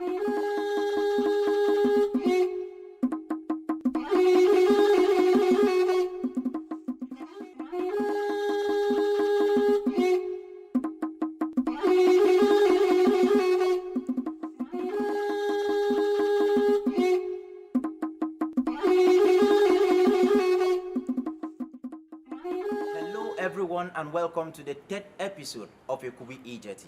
Everyone, and welcome to the 3rd episode of Ekubi Ejagham.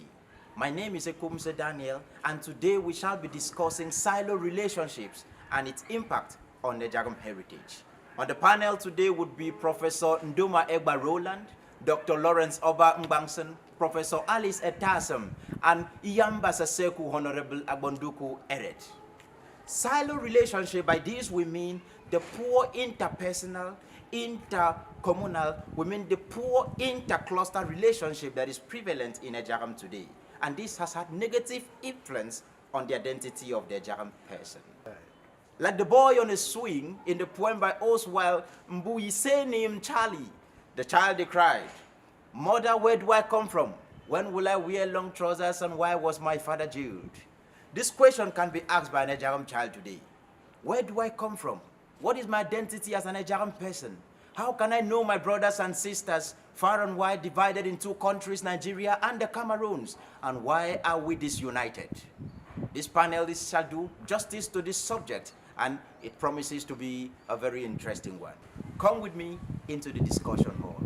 My name is Ekubi Ejagham, and today we shall be discussing silo relationships and its impact on the Ejagham heritage. On the panel today would be Professor Ndoma Egba Roland, Dr. Lawrence Oba Mbangson, Professor Alice Ejagham, and Iyamba Saseku Honorable Agbonduku Eret. Silo relationship, by this we mean the poor interpersonal, intercommunal, we mean the poor intercluster relationship that is prevalent in Ejagham today. And this has had negative influence on the identity of the Ejagham person. Like the boy on a swing in the poem by Oswald Mbuyise named Charlie, the child they cried, "Mother, where do I come from? When will I wear long trousers and why was my father jailed?" This question can be asked by an Ejagham child today. Where do I come from? What is my identity as an Ejagham person? How can I know my brothers and sisters far and wide divided in 2 countries, Nigeria and the Cameroons? And why are we disunited? This panelist shall do justice to this subject, and it promises to be a very interesting one. Come with me into the discussion hall.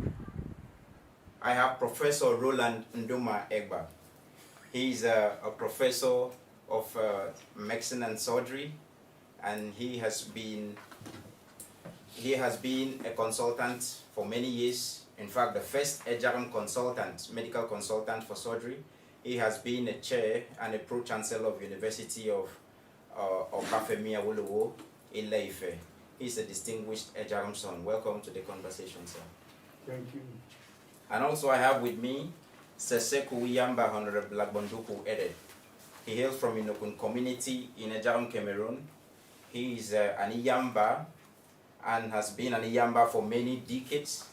I have Professor Roland Ndoma Egba. He's a professor of medicine and surgery, and he has been a consultant for many years. In fact, the first Ejagham consultant, medical consultant for surgery. He has been a chair and a pro-chancellor of University of Bafemi Awolowo in Ile-Ife. He's a distinguished Ejagham son. Welcome to the conversation, sir. Thank you. And also I have with me Seseku Iyamba Honorable Agbonduku Eret. He hails from Inokun community in Ejagham, Cameroon. He is an Iyamba and has been an Iyamba for many decades.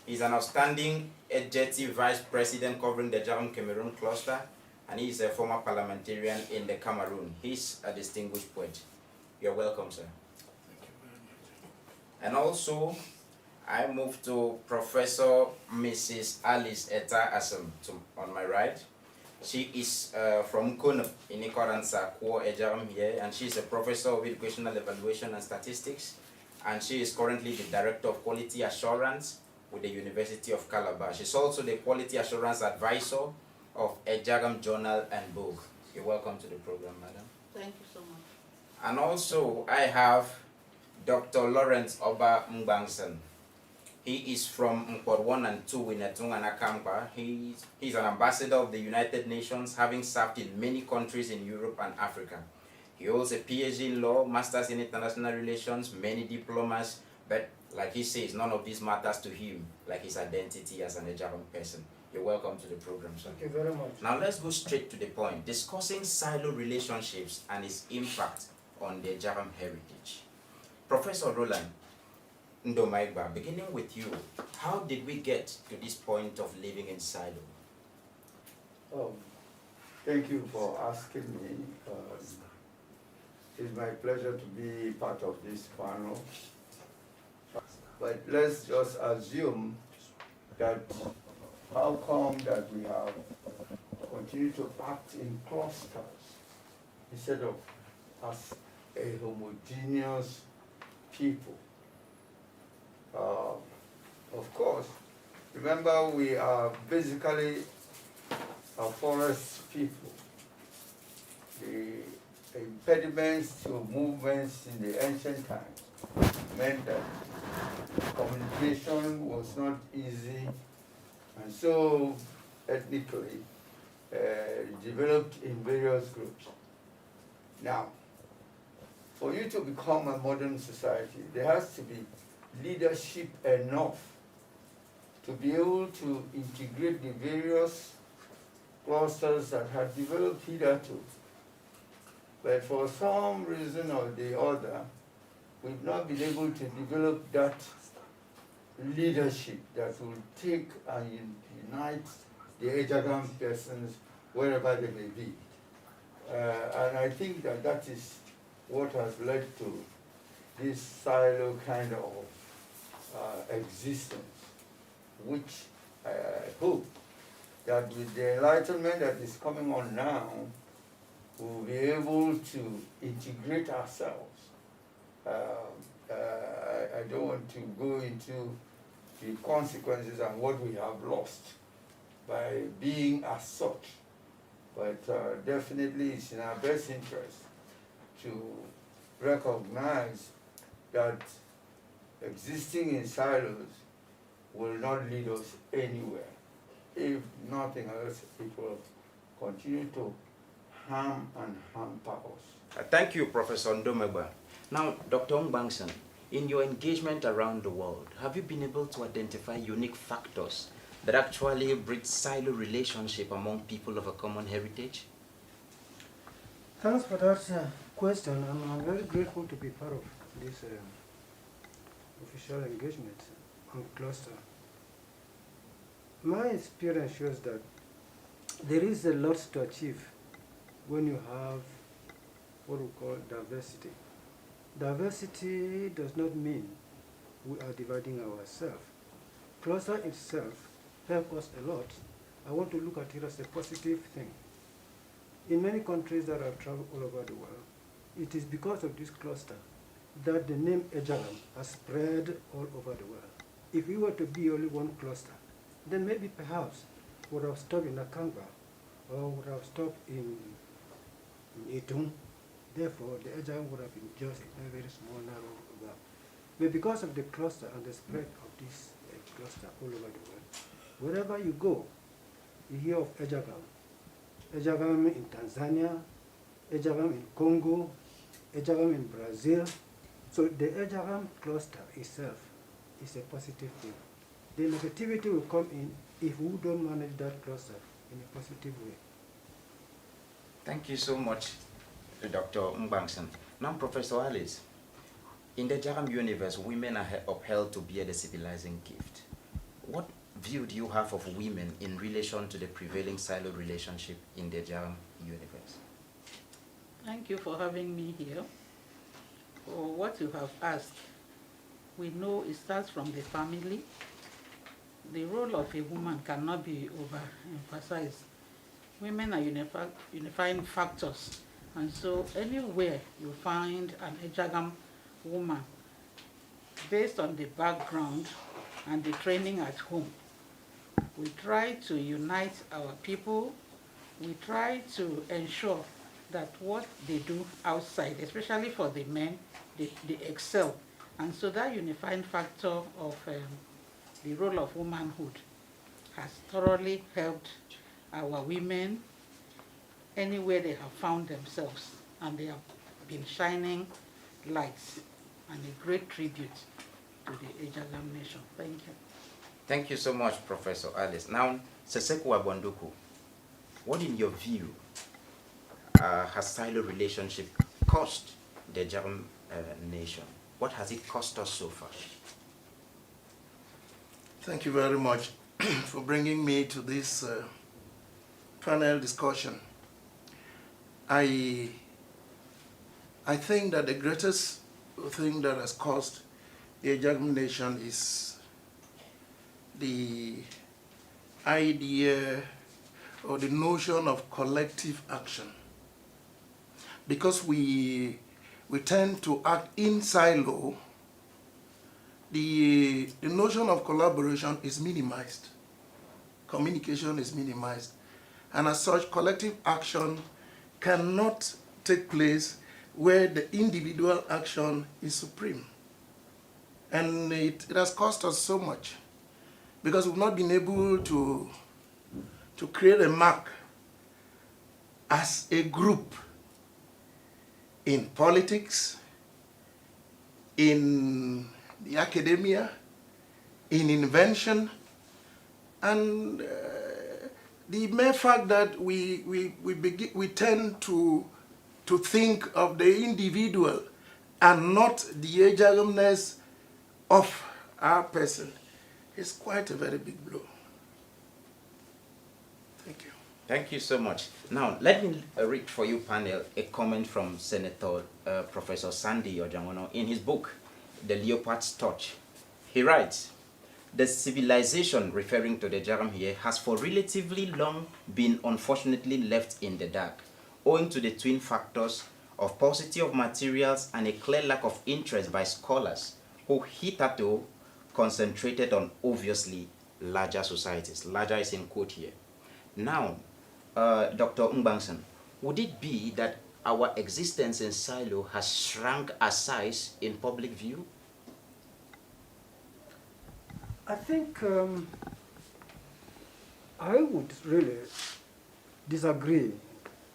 He's an outstanding executive vice president covering the Ejagham Cameroon cluster, and he is a former parliamentarian in the Cameroon. He's a distinguished poet. You're welcome, sir. Thank you very much. And also, I move to Professor Mrs. Alice Ejagham on my right. She is from Kono in Ikoransa, Kwa Ejagham here, and she's a professor of educational evaluation and statistics, and she is currently the Director of Quality Assurance with the University of Calabar. She's also the Quality Assurance Advisor of Ejagham Journal and Book. You're welcome to the program, madam. Thank you so much. And also, I have Dr. Lawrence Oba Mbangson. He is from Nkwad 1 and 2 in Etunga. He's an ambassador of the United Nations, having served in many countries in Europe and Africa. He holds a PhD in law, masters in international relations, many diplomas, but like he says, none of this matters to him, like his identity as an Ejagham person. You're welcome to the program, sir. Thank you very much. Now let's go straight to the point, discussing silo relationships and its impact on the Ejagham heritage. Professor Roland Ndoma Egba, beginning with you, how did we get to this point of living in silo? Thank you for asking me. It's my pleasure to be part of this panel. But let's just assume that how come that we have continued to act in clusters instead of as a homogeneous people. Of course, remember we are basically a forest people. The impediments to movements in the ancient times meant that communication was not easy, and so ethnically developed in various groups. Now, for you to become a modern society, there has to be leadership enough to be able to integrate the various clusters that have developed hitherto. But for some reason or the other, we've not been able to develop that leadership that will take and unite the Ejagham persons wherever they may be. And I think that that is what has led to this silo kind of existence, which I hope that with the enlightenment that is coming on now, we'll be able to integrate ourselves. I don't want to go into the consequences and what we have lost by being as such, but definitely it's in our best interest to recognize that existing in silos will not lead us anywhere. If nothing else, it will continue to harm and hamper us. Thank you, Professor Ndomegba. Now, Dr. Mbangson, in your engagement around the world, have you been able to identify unique factors that actually breed silo relationship among people of a common heritage? Thanks for that question, and I'm very grateful to be part of this official engagement on cluster. My experience shows that there is a lot to achieve when you have what we call diversity. Diversity does not mean we are dividing ourselves. Cluster itself helps us a lot. I want to look at it as a positive thing. In many countries that I've traveled all over the world, it is because of this cluster that the name Ejagham has spread all over the world. If we were to be only one cluster, then maybe perhaps would have stopped in Akanga or would have stopped in Itung. Therefore, the Ejagham would have been just a very small, narrow gap. But because of the cluster and the spread of this cluster all over the world, wherever you go, you hear of Ejagham. Ejagham in Tanzania, Ejagham in Congo, Ejagham in Brazil. So the Ejagham cluster itself is a positive thing. The negativity will come in if we don't manage that cluster in a positive way. Thank you so much, Dr. Mbangson. Now, Professor Alice, in the Ejagham universe, women are upheld to bear the civilizing gift. What view do you have of women in relation to the prevailing silo relationship in the Ejagham universe? Thank you for having me here. For what you have asked, we know it starts from the family. The role of a woman cannot be overemphasized. Women are unifying factors, and so anywhere you find an Ejagham woman, based on the background and the training at home, we try to unite our people. We try to ensure that what they do outside, especially for the men, they excel. And so that unifying factor of the role of womanhood has thoroughly helped our women anywhere they have found themselves, and they have been shining lights and a great tribute to the Ejagham nation. Thank you. Thank you so much, Professor Alice. Now, Seseku Abonduku, what in your view has silo relationship cost the Ejagham nation? What has it cost us so far? Thank you very much for bringing me to this panel discussion. I think that the greatest thing that has caused the Ejagham nation is the idea or the notion of collective action. Because we tend to act in silo, the notion of collaboration is minimized. Communication is minimized. And as such, collective action cannot take place where the individual action is supreme. And it has cost us so much because we've not been able to create a mark as a group in politics, in the academia, in invention, and the mere fact that we tend to think of the individual and not the Ejaghamness of our person is quite a very big blow. Thank you. Thank you so much. Now, let me read for you, panel, a comment from Senator Professor Sandy Ojangono in his book, The Leopard's Touch. He writes, the civilization, referring to the Ejagham here, has for relatively long been unfortunately left in the dark, owing to the twin factors of paucity of materials and a clear lack of interest by scholars who hitherto concentrated on obviously larger societies. Larger is in quote here. Now, Dr. Mbangsan, would it be that our existence in silo has shrunk our size in public view? I think I would really disagree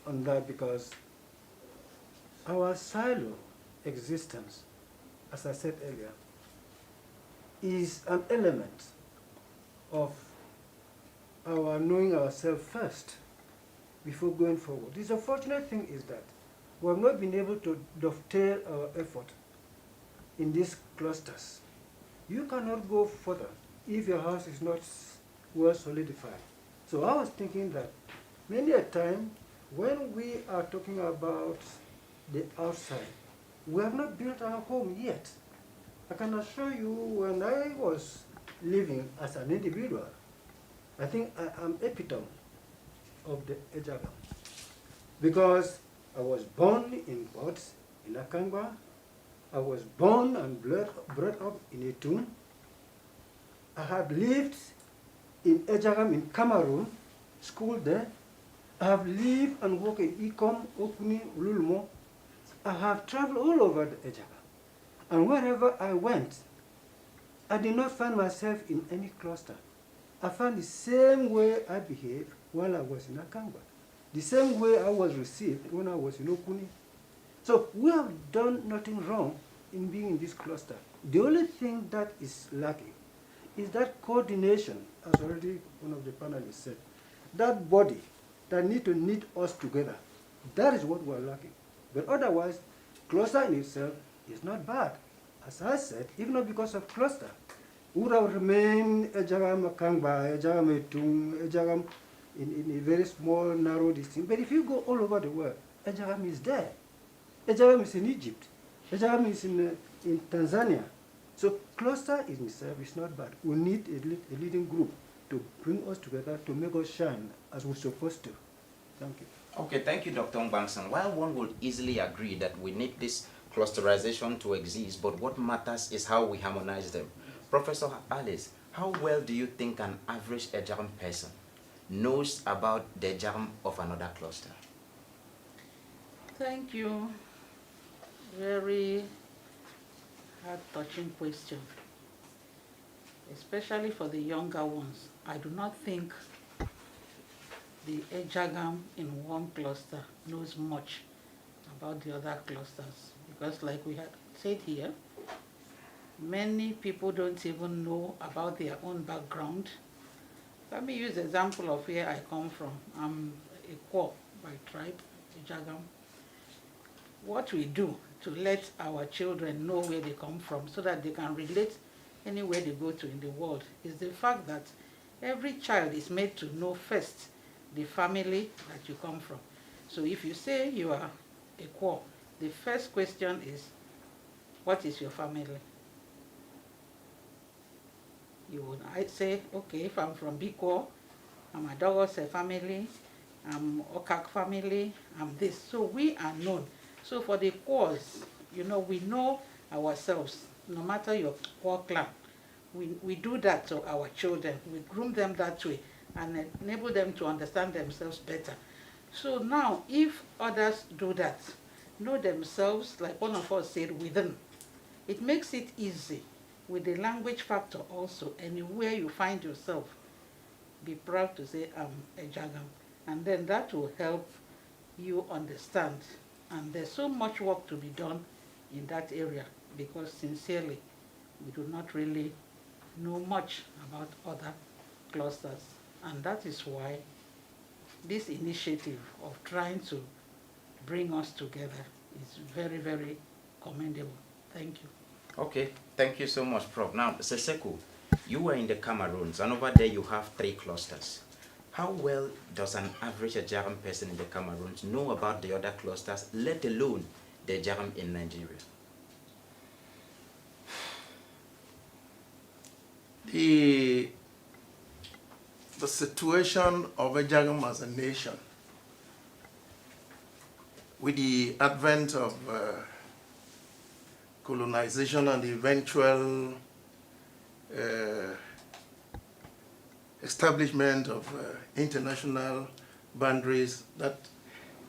on that, because our silo existence, as I said earlier, is an element of our knowing ourselves first before going forward. The unfortunate thing is that we have not been able to dovetail our effort in these clusters. You cannot go further if your house is not well solidified. So I was thinking that many a time when we are talking about the outside, we have not built our home yet. I can assure you, when I was living as an individual, I think I am epitome of the Ejagham, because I was born in Port, in Akangba. I was born and brought up in Etum. I have lived in Ejagham in Cameroon, school there. I have lived and worked in Ikom, Okuni, Ululmo. I have traveled all over the Ejagham. And wherever I went, I did not find myself in any cluster. I found the same way I behaved while I was in Akangba, the same way I was received when I was in Okuni. So we have done nothing wrong in being in this cluster. The only thing that is lacking is that coordination, as already one of the panelists said, that body that need to knit us together. That is what we're lacking. But otherwise, cluster in itself is not bad. As I said, even not because of cluster, we would have remained Ejagham Akangba, Ejagham Etum, Ejagham in a very small, narrow distance. But if you go all over the world, Ejagham is there. Ejagham is in Egypt. Ejagham is in Tanzania. So cluster in itself is not bad. We need a leading group to bring us together, to make us shine as we're supposed to. Thank you. Okay, thank you, Dr. Mbangsan. While one would easily agree that we need this clusterization to exist, but what matters is how we harmonize them. Professor Alice, how well do you think an average Ejagham person knows about the Ejagham of another cluster? Thank you. Very heart-touching question, especially for the younger ones. I do not think the Ejagham in one cluster knows much about the other clusters, because like we had said here, many people don't even know about their own background. Let me use the example of where I come from. I'm Ekubi by tribe, Ejagham. What we do to let our children know where they come from so that they can relate anywhere they go to in the world is the fact that every child is made to know first the family that you come from. So if you say you are Ekubi, the first question is, what is your family? You would say, okay, if I'm from Biko, I'm a Dogose family, I'm Okak family, I'm this. So we are known. So for the cause, you know, we know ourselves, no matter your core clan. We do that to our children. We groom them that way and enable them to understand themselves better. So now, if others do that, know themselves, like one of us said, within, it makes it easy with the language factor also. Anywhere you find yourself, be proud to say, I'm Ejagham. And then that will help you understand. And there's so much work to be done in that area, because sincerely, we do not really know much about other clusters. And that is why this initiative of trying to bring us together is very, very commendable. Thank you. Okay, thank you so much, Prof. Now, Seseku, you were in the Cameroons, and over there you have 3 clusters. How well does an average Ejagham person in the Cameroon know about the other clusters, let alone the Ejagham in Nigeria? The situation of Ejagham as a nation, with the advent of colonization and the eventual establishment of international boundaries that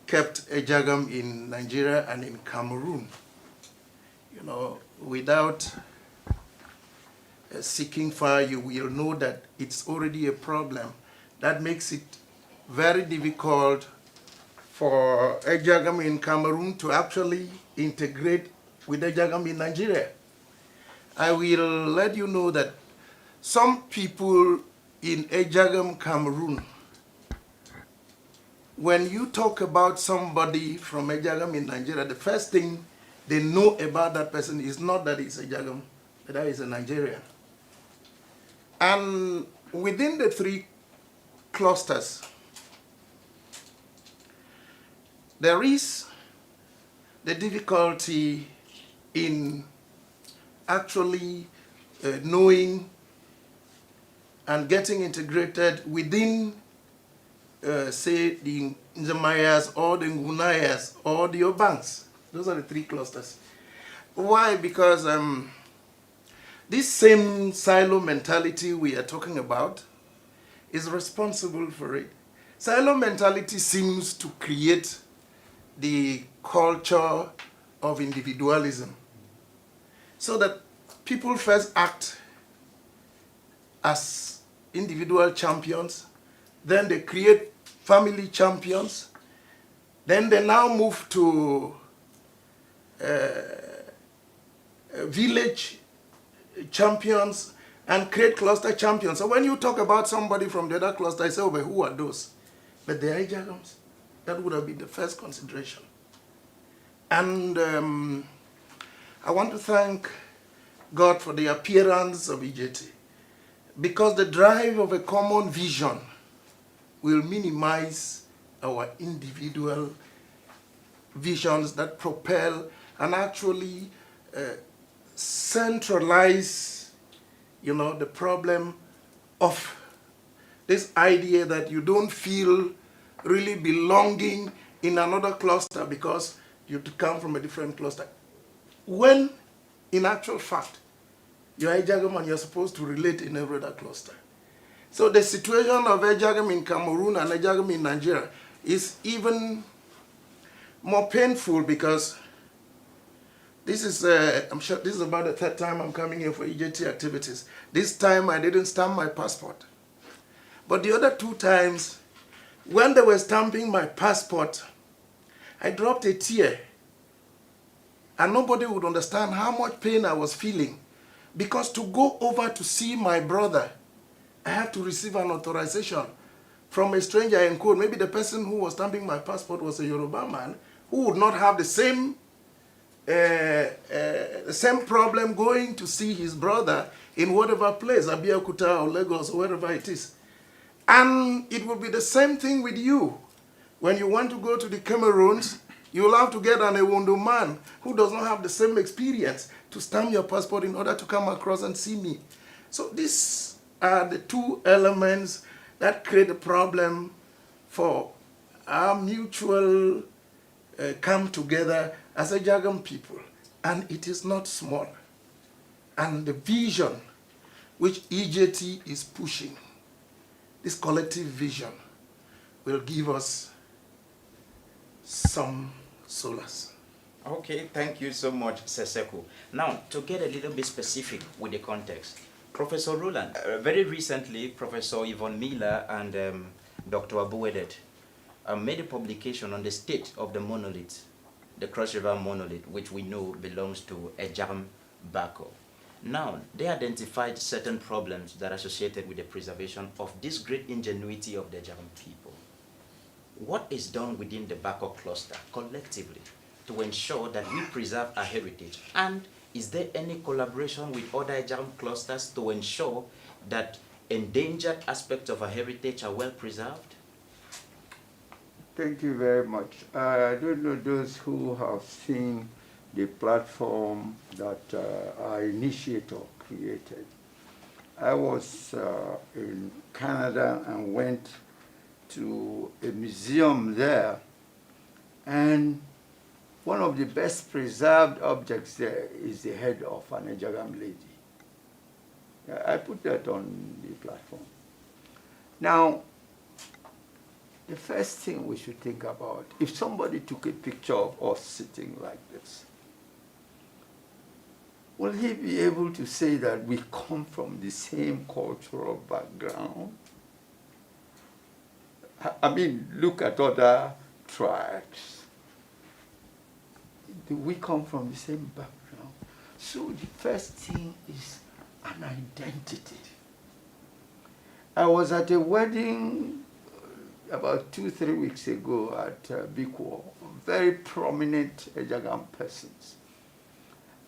kept Ejagham in Nigeria and in Cameroon, you know, without seeking far, you will know that it's already a problem. That makes it very difficult for Ejagham in Cameroon to actually integrate with Ejagham in Nigeria. I will let you know that some people in Ejagham, Cameroon, when you talk about somebody from Ejagham in Nigeria, the first thing they know about that person is not that he's Ejagham, but that he's a Nigerian. And within the three clusters, there is the difficulty in actually knowing and getting integrated within, say, the Nzamayas or the Ngunayas or the Obangs. Those are the three clusters. Why? Because this same silo mentality we are talking about is responsible for it. Silo mentality seems to create the culture of individualism, so that people first act as individual champions, then they create family champions, then they now move to village champions and create cluster champions. So when you talk about somebody from the other cluster, I say, oh, but who are those? But they are Ejaghams. That would have been the first consideration. And I want to thank God for the appearance of EJT, because the drive of a common vision will minimize our individual visions that propel and actually centralize, you know, the problem of this idea that you don't feel really belonging in another cluster because you come from a different cluster. When, in actual fact, you're Ejagham and you're supposed to relate in every other cluster. So the situation of Ejagham in Cameroon and Ejagham in Nigeria is even more painful, because this is, I'm sure this is about the third time I'm coming here for EJT activities. This time I didn't stamp my passport. But the other two times, when they were stamping my passport, I dropped a tear. And nobody would understand how much pain I was feeling. Because to go over to see my brother, I have to receive an authorization from a stranger in code. Maybe the person who was stamping my passport was a Yoruba man who would not have the same problem going to see his brother in whatever place, Abeokuta or Lagos or wherever it is. And it will be the same thing with you. When you want to go to the Cameroons, you will have to get an Ewondo man who does not have the same experience to stamp your passport in order to come across and see me. So these are the two elements that create a problem for our mutual come together as Ejagham people. And it is not small. And the vision which EJT is pushing, this collective vision, will give us some solace. Okay, thank you so much, Seseko. Now, to get a little bit specific with the context, Professor Roland, very recently, Professor Yvonne Miller and Dr. Ogowe made a publication on the state of the monolith, the Cross River monolith, which we know belongs to Ejagham Bako. Now, they identified certain problems that are associated with the preservation of this great ingenuity of the Ejagham people. What is done within the Bako cluster collectively to ensure that we preserve our heritage? And is there any collaboration with other Ejagham clusters to ensure that endangered aspects of our heritage are well preserved? Thank you very much. I don't know those who have seen the platform that our initiator created. I was in Canada and went to a museum there, and one of the best preserved objects there is the head of an Ejagham lady. I put that on the platform. Now, the first thing we should think about, if somebody took a picture of us sitting like this, will he be able to say that we come from the same cultural background? I mean, look at other tribes. Do we come from the same background? So the first thing is an identity. I was at a wedding about 2-3 weeks ago at Bikwo, very prominent Ejagham persons.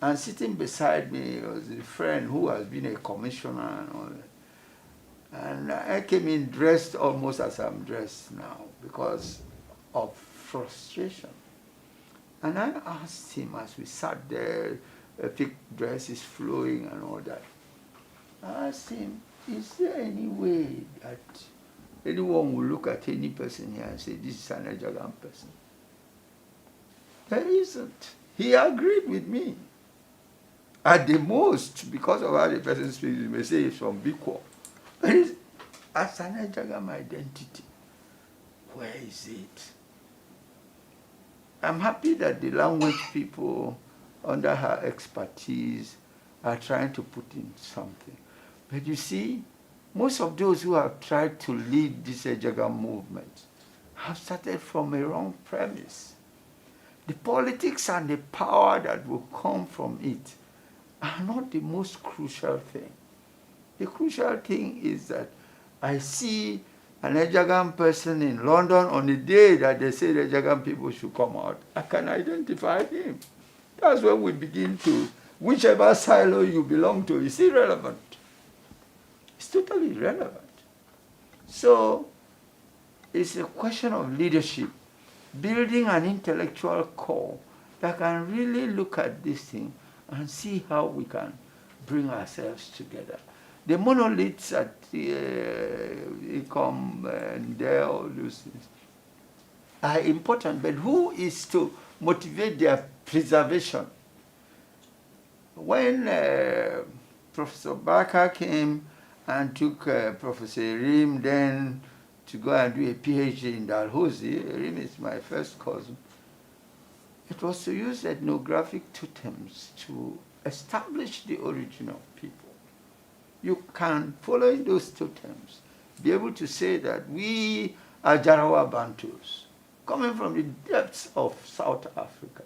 And sitting beside me was a friend who has been a commissioner and all that. And I came in dressed almost as I'm dressed now because of frustration. And I asked him as we sat there, a thick dress is flowing and all that. I asked him, is there any way that anyone will look at any person here and say, this is an Ejagham person? There isn't. He agreed with me. At the most, because of how the person speaks, you may say it's from Bikwo. But it's, as an Ejagham identity, where is it? I'm happy that the language people, under her expertise, are trying to put in something. But you see, most of those who have tried to lead this Ejagham movement have started from a wrong premise. The politics and the power that will come from it are not the most crucial thing. The crucial thing is that I see an Ejagham person in London on the day that they say the Ejagham people should come out. I can identify him. That's when we begin to, whichever silo you belong to is irrelevant. It's totally irrelevant. So it's a question of leadership, building an intellectual core that can really look at this thing and see how we can bring ourselves together. The monoliths at Ecom and there, all those things, are important, but who is to motivate their preservation? When Professor Barker came and took Professor Erim then to go and do a PhD in Dalhousie, Erim is my first cousin, it was to use ethnographic totems to establish the origin of people. You can, following those totems, be able to say that we are Jarawa Bantus, coming from the depths of South Africa.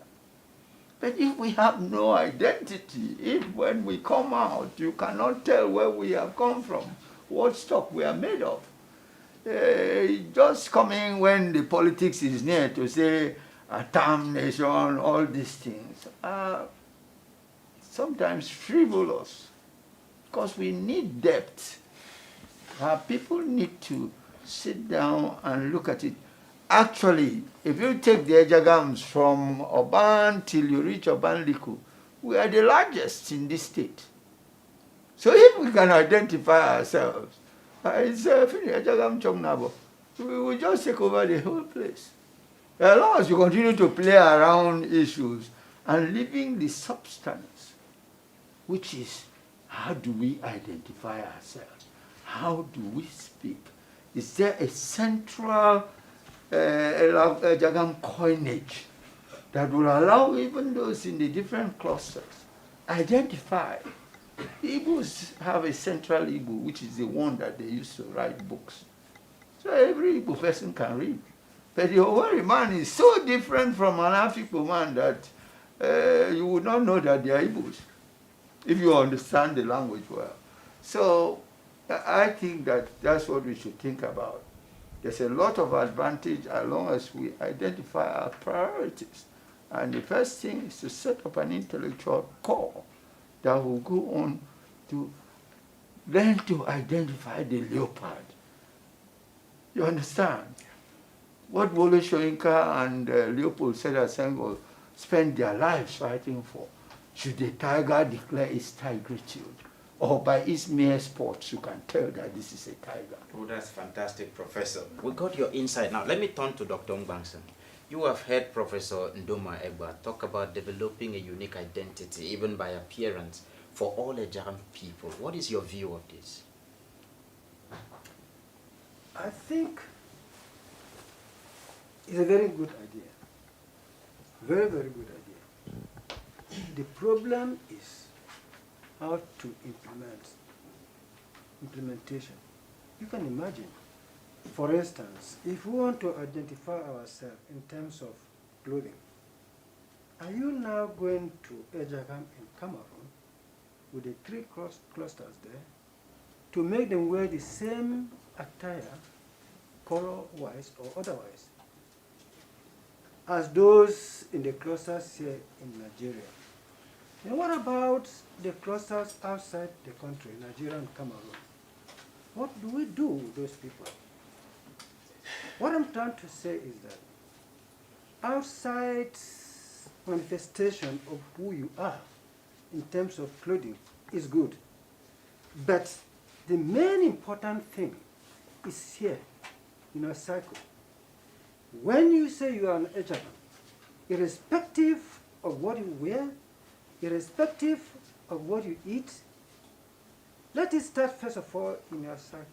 But if we have no identity, if when we come out, you cannot tell where we have come from, what stock we are made of, just coming when the politics is near to say, a term nation, all these things, are sometimes frivolous, because we need depth. Our people need to sit down and look at it. Actually, if you take the Ejaghams from Oban till you reach Oban Liku, we are the largest in this state. So if we can identify ourselves, it's Ejagham Chongnabo, we will just take over the whole place. As long as you continue to play around issues and leaving the substance, which is how do we identify ourselves? How do we speak? Is there a central Ejagham coinage that will allow even those in the different clusters identify? The Igbos have a central Igbo, which is the one that they use to write books. So every Igbo person can read. But the Ogowe man is so different from an Afikpo man that you would not know that they are Igbos if you understand the language well. So I think that that's what we should think about. There's a lot of advantage as long as we identify our priorities. And the first thing is to set up an intellectual core that will go on to learn to identify the leopard. You understand? What Wole Soyinka and Leopold Sedar Senghor spend their lives fighting for. Should the tiger declare its tigritude? Or by its mere sports, you can tell that this is a tiger. Oh, that's fantastic, Professor. We got your insight. Now, let me turn to Dr. Ngbanson. You have heard Professor Ndoma Egba talk about developing a unique identity, even by appearance, for all Ejagham people. What is your view of this? I think it's a very good idea. Very, very good idea. The problem is how to implementation. You can imagine, for instance, if we want to identify ourselves in terms of clothing, are you now going to Ejagham in Cameroon with the three clusters there to make them wear the same attire, color-wise or otherwise, as those in the clusters here in Nigeria? And what about the clusters outside the country, Nigeria and Cameroon? What do we do with those people? What I'm trying to say is that outside manifestation of who you are in terms of clothing is good. But the main important thing is here in our cycle. When you say you are an Ejagham, irrespective of what you wear, irrespective of what you eat, let it start first of all in your cycle.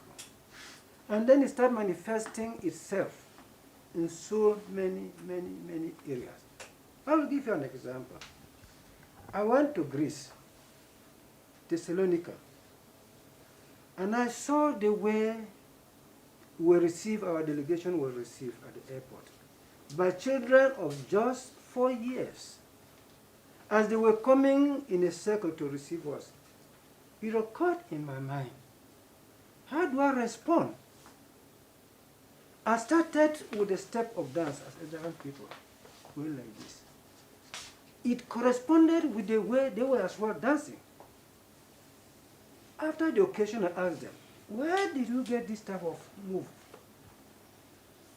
And then it start manifesting itself in so many, many, many areas. I will give you an example. I went to Greece, Thessalonica, and I saw the way our delegation was received at the airport by children of just 4 years. As they were coming in a circle to receive us, it occurred in my mind, how do I respond? I started with a step of dance as Ejagham people, going like this. It corresponded with the way they were as well dancing. After the occasion, I asked them, where did you get this type of move?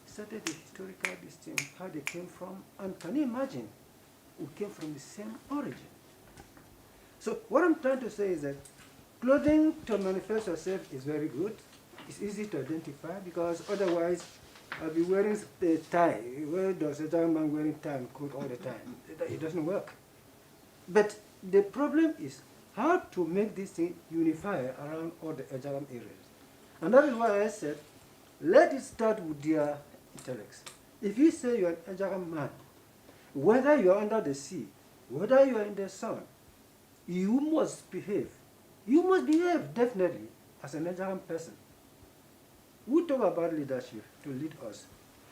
Started the historical thing, how they came from, and can you imagine? We came from the same origin. So what I'm trying to say is that clothing to manifest yourself is very good. It's easy to identify because otherwise I'll be wearing a tie. Where does a young man wearing tie and coat all the time? It doesn't work. But the problem is how to make this thing unify around all the Ejagham areas. And that is why I said, let it start with their intellects. If you say you're an Ejagham man, whether you're under the sea, whether you're in the sun, you must behave. You must behave definitely as an Ejagham person. We talk about leadership to lead us.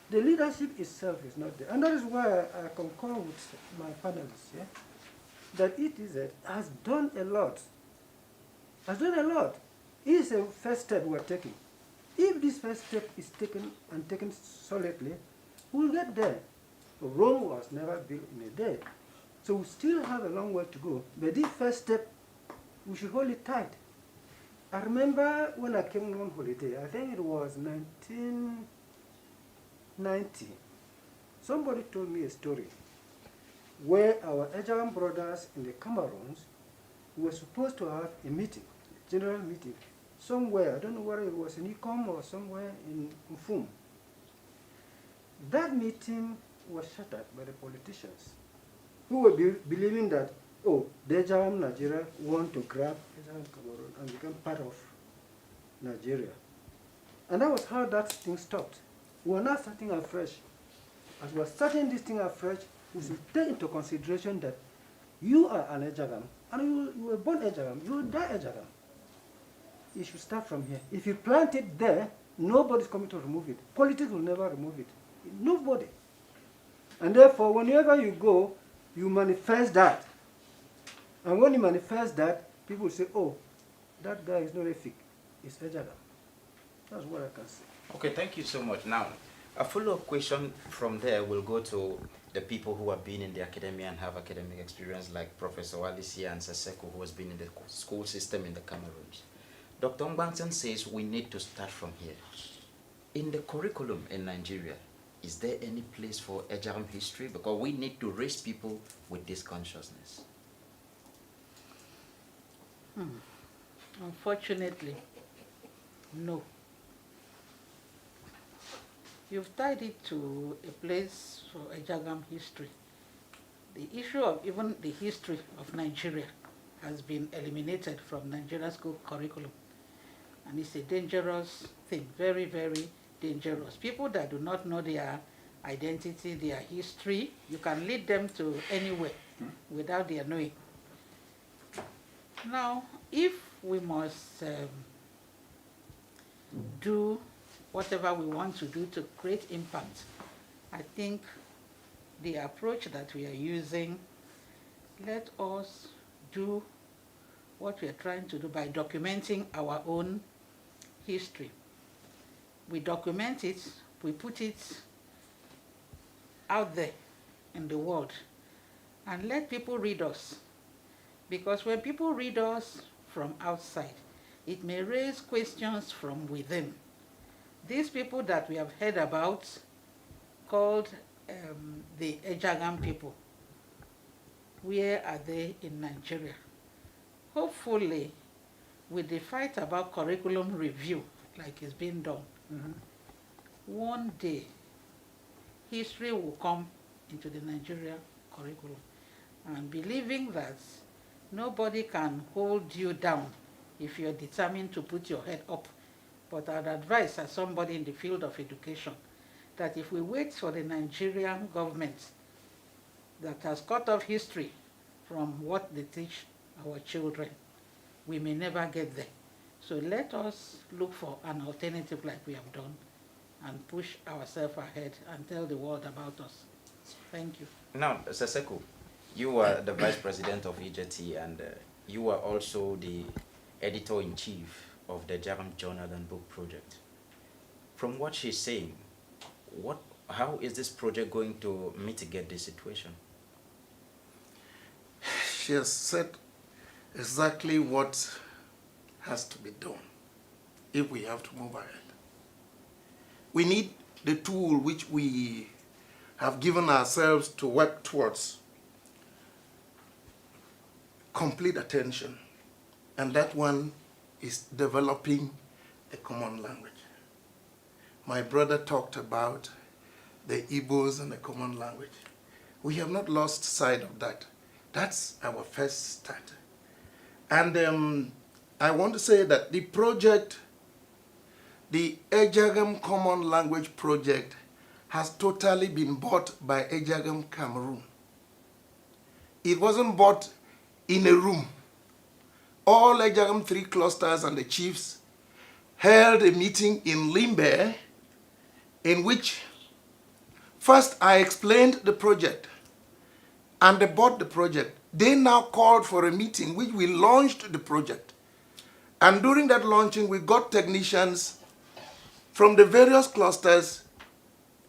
The leadership itself is not there. And that is why I concur with my panelists, yeah? That ETZ has done a lot. Has done a lot. It is a first step we're taking. If this first step is taken and taken solidly, we'll get there. Rome was never built in a day. So we still have a long way to go. But this first step, we should hold it tight. I remember when I came on holiday, I think it was 1990. Somebody told me a story where our Ejagham brothers in the Cameroons were supposed to have a meeting, a general meeting, somewhere. I don't know whether it was in Ikom or somewhere in Mfum. That meeting was shattered by the politicians who were believing that, oh, the Ejagham Nigeria want to grab Ejagham Cameroon and become part of Nigeria. And that was how that thing stopped. We are now starting afresh. As we are starting this thing afresh, we should take into consideration that you are an Ejagham, and you were born Ejagham, you will die Ejagham. You should start from here. If you plant it there, nobody's coming to remove it. Politics will never remove it. Nobody. And therefore, whenever you go, you manifest that. And when you manifest that, people say, oh, that guy is not Efik, it's Ejagham. That's what I can say. Okay, thank you so much. Now, a follow-up question from there will go to the people who have been in the academia and have academic experience, like Professor Walisia and Saseko, who has been in the school system in the Cameroons. Dr. Mbangton says we need to start from here. In the curriculum in Nigeria, is there any place for Ejagham history? Because we need to raise people with this consciousness. Unfortunately, no. You've tied it to a place for Ejagham history. The issue of even the history of Nigeria has been eliminated from Nigerian school curriculum. And it's a dangerous thing, very, very dangerous. People that do not know their identity, their history, you can lead them to anywhere without their knowing. Now, if we must do whatever we want to do to create impact, I think the approach that we are using, let us do what we are trying to do by documenting our own history. We document it, we put it out there in the world, and let people read us. Because when people read us from outside, it may raise questions from within. These people that we have heard about, called the Ejagham people, where are they in Nigeria? Hopefully, with the fight about curriculum review, like it's been done, one day, history will come into the Nigeria curriculum. And believing that nobody can hold you down if you're determined to put your head up. But I'd advise, as somebody in the field of education, that if we wait for the Nigerian government that has cut off history from what they teach our children, we may never get there. So let us look for an alternative like we have done and push ourselves ahead and tell the world about us. Thank you. Now, Seseko, you are the Vice President of EJT, and you are also the Editor-in-Chief of the Ejagham Journal and Book Project. From what she's saying, how is this project going to mitigate the situation? She has said exactly what has to be done if we have to move ahead. We need the tool which we have given ourselves to work towards complete attention, and that one is developing a common language. My brother talked about the Igbos and the common language. We have not lost sight of that. That's our first start. And I want to say that the project, the Ejagham Common Language Project, has totally been bought by Ejagham Cameroon. It wasn't bought in a room. All Ejagham 3 clusters and the chiefs held a meeting in Limbe in which first I explained the project and they bought the project. They now called for a meeting which we launched the project. And during that launching, we got technicians from the various clusters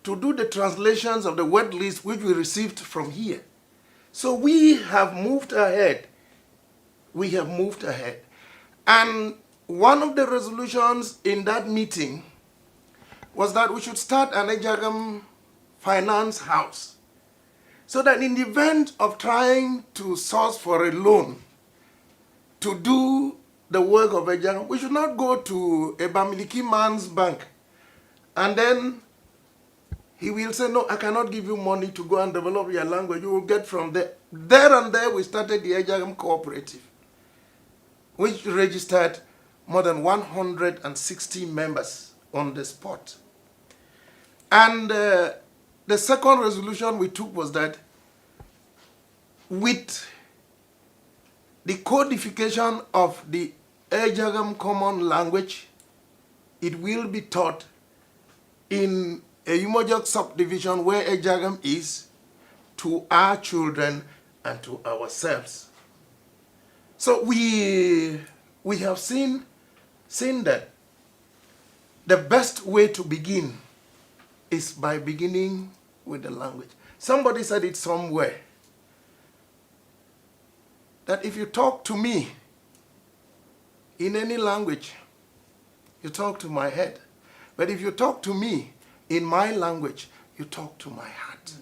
to do the translations of the word list which we received from here. So we have moved ahead. We have moved ahead. And one of the resolutions in that meeting was that we should start an Ejagham finance house, so that in the event of trying to source for a loan to do the work of Ejagham, we should not go to a Bamiliki man's bank and then he will say, no, I cannot give you money to go and develop your language. You will get from there. There and there we started the Ejagham Cooperative, which registered more than 160 members on the spot. And the second resolution we took was that with the codification of the Ejagham Common Language, it will be taught in a Umojok subdivision where Ejagham is, to our children and to ourselves. So we have seen that the best way to begin is by beginning with the language. Somebody said it somewhere, that if you talk to me in any language, you talk to my head. But if you talk to me in my language, you talk to my heart.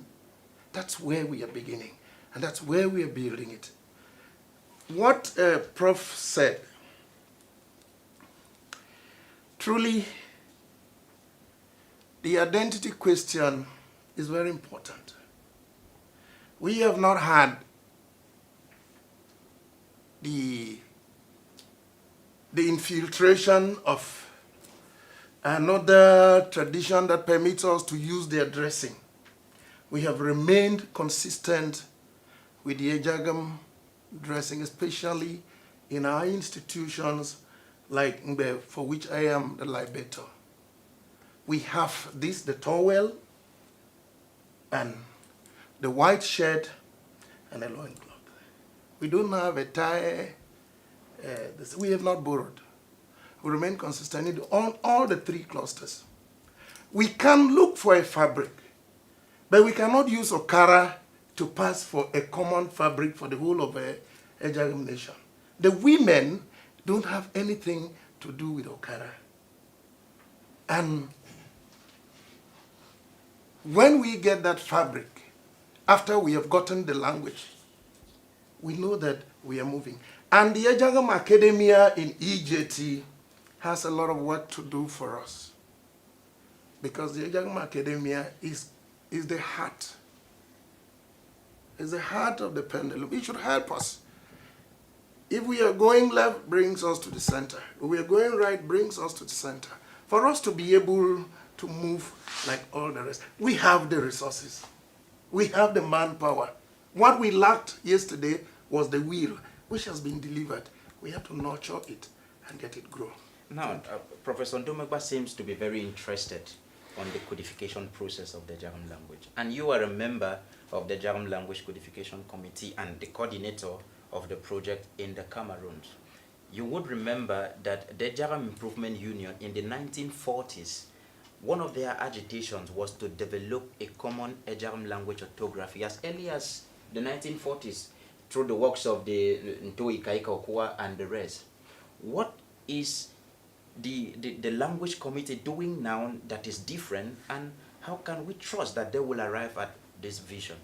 That's where we are beginning, and that's where we are building it. What Prof said, truly, the identity question is very important. We have not had the infiltration of another tradition that permits us to use their dressing. We have remained consistent with the Ejagham dressing, especially in our institutions like Mbe, for which I am the liberator. We have this, the towel, and the white shirt, and a loincloth. We don't have a tie. We have not borrowed. We remain consistent on all the three clusters. We can look for a fabric, but we cannot use Okara to pass for a common fabric for the whole of a Ejagham nation. The women don't have anything to do with Okara. And when we get that fabric, after we have gotten the language, we know that we are moving. And the Ejagham Academia in EJT has a lot of work to do for us, because the Ejagham Academia is the heart. It's the heart of the pendulum. It should help us. If we are going left, brings us to the center. If we are going right, brings us to the center. For us to be able to move like all the rest, we have the resources. We have the manpower. What we lacked yesterday was the will, which has been delivered. We have to nurture it and get it grow. Now, Professor Ndomegba seems to be very interested on the codification process of the Ejagham language. And you are a member of the Ejagham Language Codification Committee and the coordinator of the project in the Cameroon. You would remember that the Ejagham Improvement Union in the 1940s, one of their agitations was to develop a common Ejagham language orthography as early as the 1940s through the works of the Ogowe and the rest. What is the language committee doing now that is different, and how can we trust that they will arrive at this vision?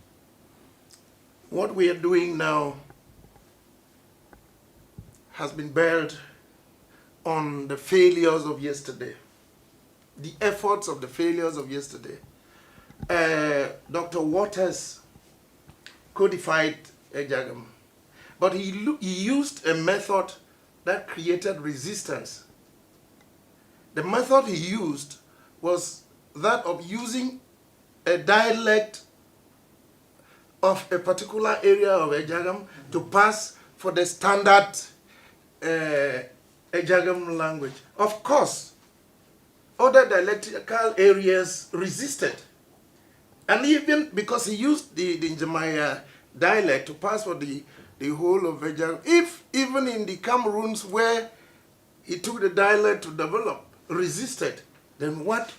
What we are doing now has been built on the failures of yesterday, the efforts of the failures of yesterday. Dr. Waters codified Ejagham, but he used a method that created resistance. The method he used was that of using a dialect of a particular area of Ejagham to pass for the standard Ejagham language. Of course, other dialectical areas resisted. And even because he used the Njamaya dialect to pass for the whole of Ejagham, if even in the Cameroons where he took the dialect to develop, resisted, then what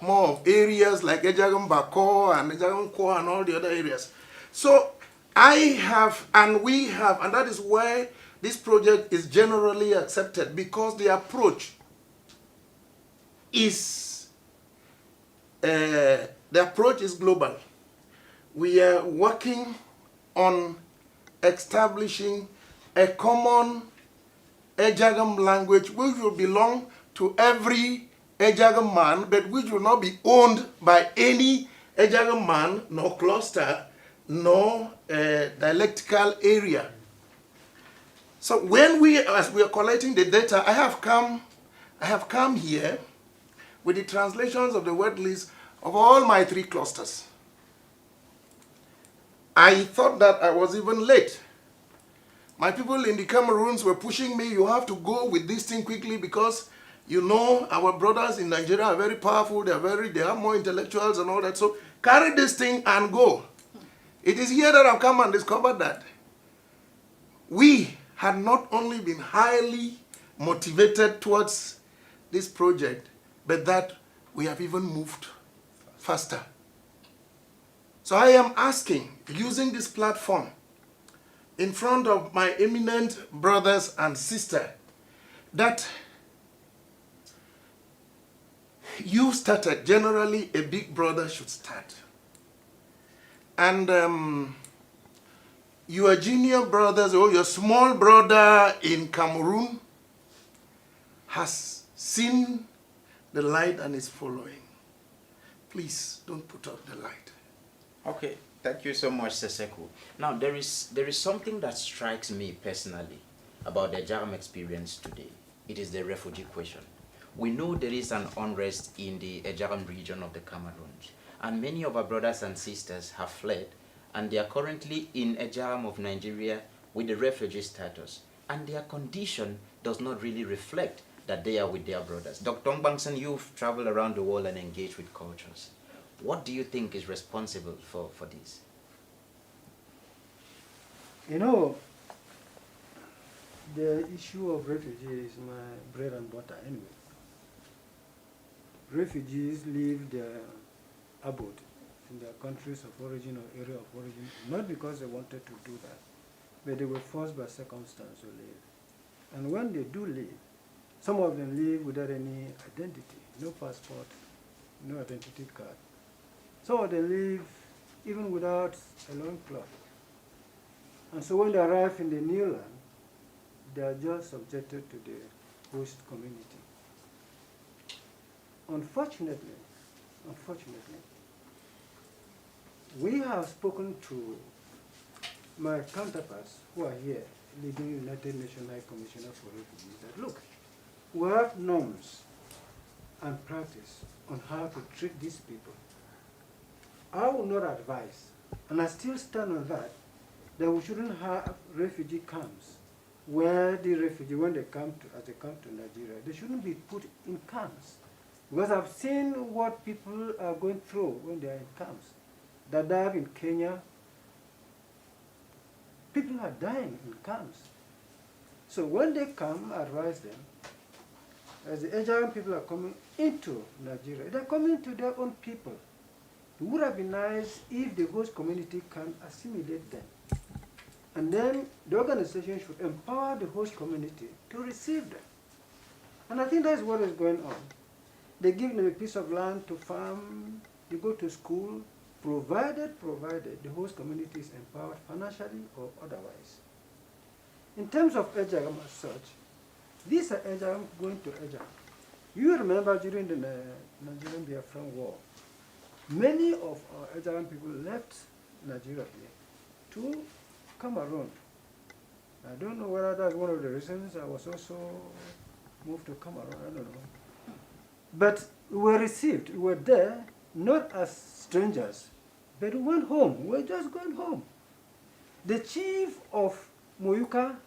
more of areas like Ejagham Bako and Ejagham Kwa and all the other areas? So I have, and we have, and that is why this project is generally accepted, because the approach is global. We are working on establishing a common Ejagham language which will belong to every Ejagham man, but which will not be owned by any Ejagham man, nor cluster, nor dialectical area. So when as we are collecting the data, I have come here with the translations of the word list of all my three clusters. I thought that I was even late. My people in the Cameroons were pushing me, you have to go with this thing quickly because you know our brothers in Nigeria are very powerful, they have more intellectuals and all that. So carry this thing and go. It is here that I've come and discovered that we had not only been highly motivated towards this project, but that we have even moved faster. So I am asking, using this platform, in front of my eminent brothers and sisters, that you started, generally a big brother should start. And your junior brothers or your small brother in Cameroon has seen the light and is following. Please don't put out the light. Okay, thank you so much, Seseku. Now, there is something that strikes me personally about the Ejagham experience today. It is the refugee question. We know there is an unrest in the Ejagham region of the Cameroons, and many of our brothers and sisters have fled, and they are currently in Ejagham of Nigeria with the refugee status, and their condition does not really reflect that they are with their brothers. Dr. Ngbangsen, you've traveled around the world and engaged with cultures. What do you think is responsible for this? You know, the issue of refugees is my bread and butter anyway. Refugees leave their abode in their countries of origin or area of origin, not because they wanted to do that, but they were forced by circumstance to leave. And when they do leave, some of them leave without any identity, no passport, no identity card. Some of them leave even without a loincloth. And so when they arrive in the new land, they are just subjected to the host community. Unfortunately, we have spoken to my counterparts who are here, leading United Nations High Commissioner for Refugees, that look, we have norms and practice on how to treat these people. I will not advise, and I still stand on that we shouldn't have refugee camps where the refugee, when they come to, as they come to Nigeria, they shouldn't be put in camps. Because I've seen what people are going through when they are in camps. Dadaab in Kenya, people are dying in camps. So when they come, I advise them, as the Ejagham people are coming into Nigeria, they're coming to their own people. It would have been nice if the host community can assimilate them. And then the organization should empower the host community to receive them. And I think that's what is going on. They give them a piece of land to farm, they go to school, provided the host community is empowered financially or otherwise. In terms of Ejagham as such, these are Ejagham going to Ejagham. You remember during the Nigerian Biafran War, many of our Ejagham people left Nigeria here to Cameroon. I don't know whether that's one of the reasons I was also moved to Cameroon, I don't know. But we were received, we were there, not as strangers, but we went home, we were just going home. The chief of Moyuka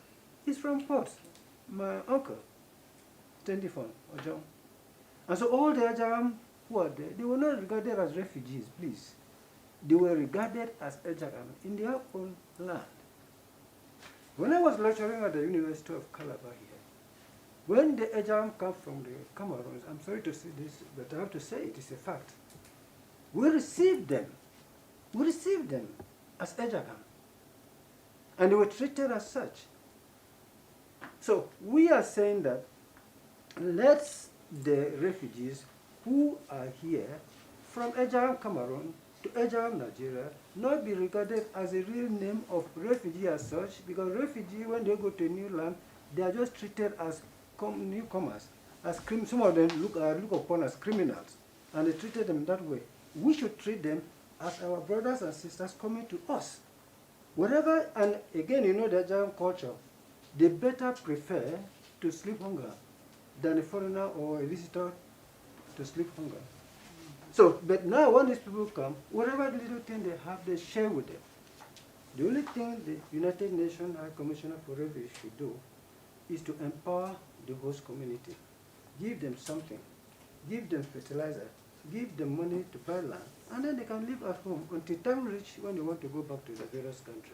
is from Port, my uncle, Tendifon Ojo. And so all the Ejagham who are there, they were not regarded as refugees, please. They were regarded as Ejagham in their own land. When I was lecturing at the University of Calabar here, when the Ejagham come from the Cameroons, I'm sorry to say this, but I have to say it is a fact. We received them as Ejagham, and they were treated as such. So we are saying that let the refugees who are here from Ejagham Cameroon to Ejagham Nigeria not be regarded as a real name of refugee as such, because refugee, when they go to a new land, they are just treated as newcomers, as some of them look upon as criminals, and they treated them that way. We should treat them as our brothers and sisters coming to us. Whatever, and again, you know the Ejagham culture, they better prefer to sleep hunger than a foreigner or a visitor to sleep hunger. So, but now when these people come, whatever little thing they have, they share with them. The only thing the United Nations High Commissioner for Refugees should do is to empower the host community. Give them something. Give them fertilizer. Give them money to buy land. And then they can live at home until time reach when they want to go back to the various countries,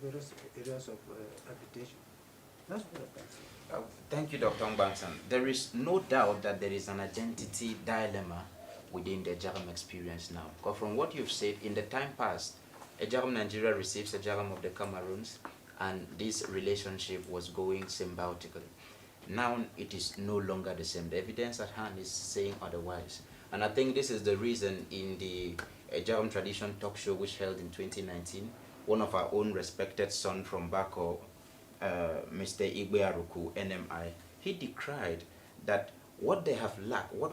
various areas of habitation. That's what I can say. Thank you, Dr. Ngbangsen. There is no doubt that there is an identity dilemma within the Ejagham experience now. Because from what you've said, in the time past, Ejagham Nigeria receives Ejagham of the Cameroons, and this relationship was going symbiotically. Now it is no longer the same. The evidence at hand is saying otherwise. And I think this is the reason in the Ejagham Tradition talk show which held in 2019, one of our own respected son from Bako, Mr. Igbearuku, NMI, he decried that what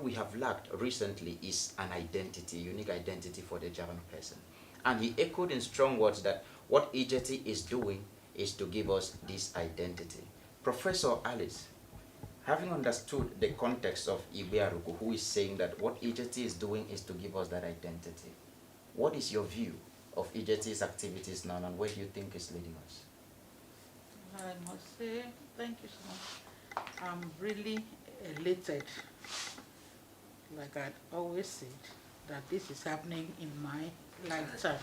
we have lacked recently is an identity, unique identity for the Ejagham person. And he echoed in strong words that what Ejeti is doing is to give us this identity. Professor Alice, having understood the context of Igbearuku, who is saying that what Ejeti is doing is to give us that identity, what is your view of Ejeti's activities now, and where do you think it's leading us? I must say, thank you so much. I'm really elated, like I always said, that this is happening in my lifetime.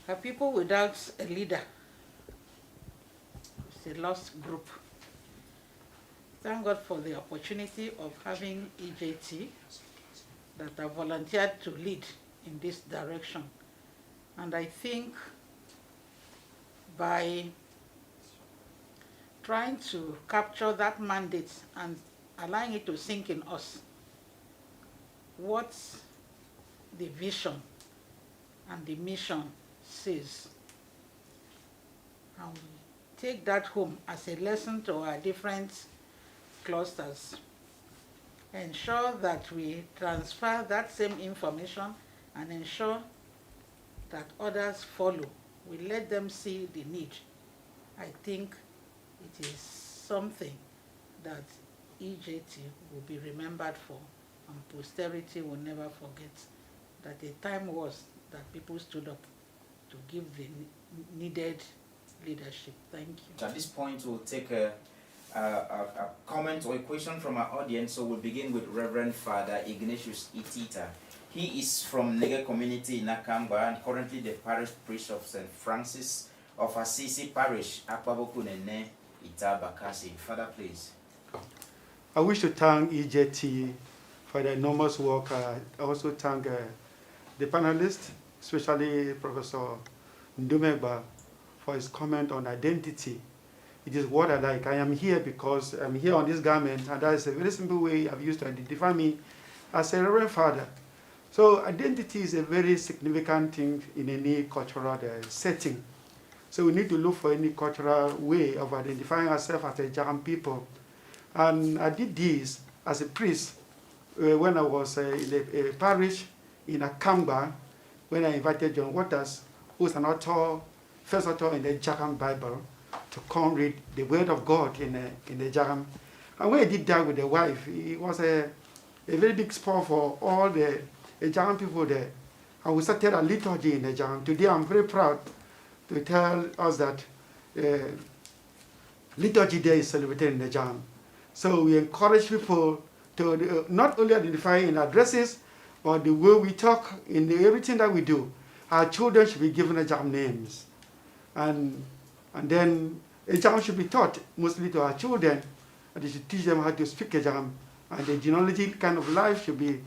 A people without a leader, it's a lost group. Thank God for the opportunity of having EJT that have volunteered to lead in this direction. And I think by trying to capture that mandate and allowing it to sink in us, what the vision and the mission says, and we take that home as a lesson to our different clusters, ensure that we transfer that same information and ensure that others follow. We let them see the need. I think it is something that EJT will be remembered for, and posterity will never forget that the time was that people stood up to give the needed leadership. Thank you. At this point, we'll take a comment or a question from our audience. So we'll begin with Reverend Father Ignatius Itita. He is from Nigerian community in Nakamba and currently the parish priest of St. Francis of Assisi Parish, Akwabokunene, Itabakasi. Father, please. I wish to thank EJT for the enormous work. I also thank the panelists, especially Professor Ndumegba, for his comment on identity. It is what I like. I am here because I'm here on this garment, and that is a very simple way I've used to identify me as a Reverend Father. So identity is a very significant thing in any cultural setting. So we need to look for any cultural way of identifying ourselves as a Ejagham people. And I did this as a priest when I was in a parish in Akamba, when I invited John Waters, who's an author, first author in the Ejagham Bible, to come read the Word of God in the Ejagham. And when I did that with the wife, it was a very big spur for all the Ejagham people there. And we started a liturgy in Ejagham. Today I'm very proud to tell us that Liturgy Day is celebrated in Ejagham. So we encourage people to not only identify in addresses, but the way we talk, in everything that we do. Our children should be given Ejagham names. And then Ejagham should be taught mostly to our children, and they should teach them how to speak Ejagham. And the genealogy kind of life should be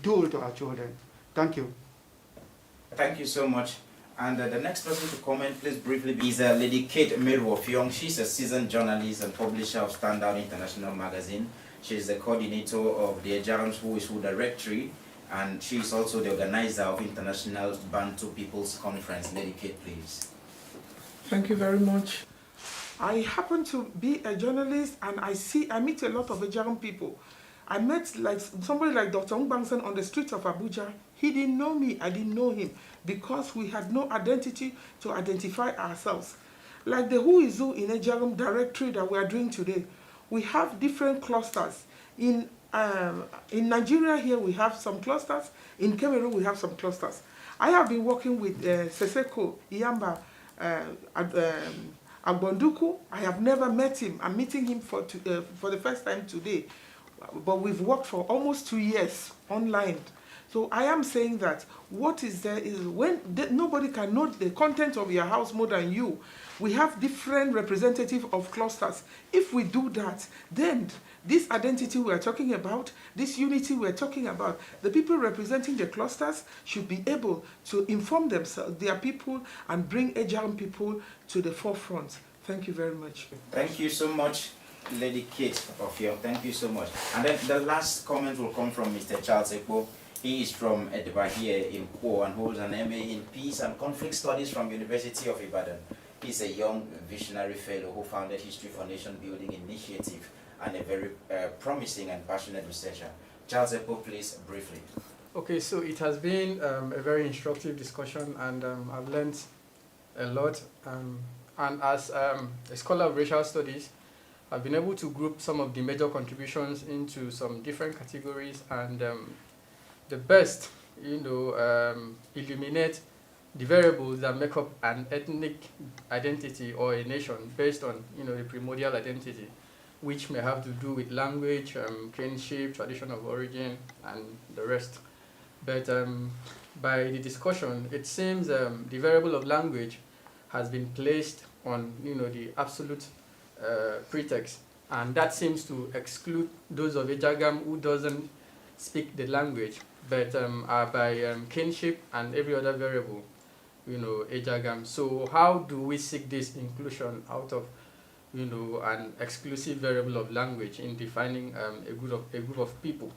told to our children. Thank you. Thank you so much. And the next person to comment, please briefly, is Lady Kate Meru-Ofyong. She's a seasoned journalist and publisher of Standout International Magazine. She's the coordinator of the Ejagham's Who is Who Directory, and she's also the organizer of International Bantu People's Conference. Lady Kate, please. Thank you very much. I happen to be a journalist, and I meet a lot of Ejagham people. I met somebody like Dr. Ngbangsen on the streets of Abuja. He didn't know me, I didn't know him, because we had no identity to identify ourselves. Like the Who is Who in Ejagham directory that we are doing today, we have different clusters. In Nigeria here we have some clusters, in Cameroon we have some clusters. I have been working with Seseko Iyamba Agbonduku. I have never met him. I'm meeting him for the first time today. But we've worked for almost 2 years online. So I am saying that what is there is when nobody can know the content of your house more than you. We have different representatives of clusters. If we do that, then this identity we are talking about, this unity we are talking about, the people representing the clusters should be able to inform themselves, their people, and bring Ejagham people to the forefront. Thank you very much. Thank you so much. Lady Kate of here, thank you so much. And then the last comment will come from Mr. Charles Ekpo. He is from Edinburgh here in Kwo and holds an MA in Peace and Conflict Studies from University of Ibadan. He's a young visionary fellow who founded History for Nation Building Initiative and a very promising and passionate researcher. Charles Ekpo, please, briefly. Okay, so it has been a very instructive discussion, and I've learned a lot. And as a scholar of racial studies, I've been able to group some of the major contributions into some different categories, and the best, illuminate the variables that make up an ethnic identity or a nation based on, the primordial identity, which may have to do with language, kinship, tradition of origin, and the rest. But by the discussion, it seems the variable of language has been placed on, the absolute pretext, and that seems to exclude those of Ejagham who doesn't speak the language, but are by kinship and every other variable, Ejagham. So how do we seek this inclusion out of, an exclusive variable of language in defining a group of people?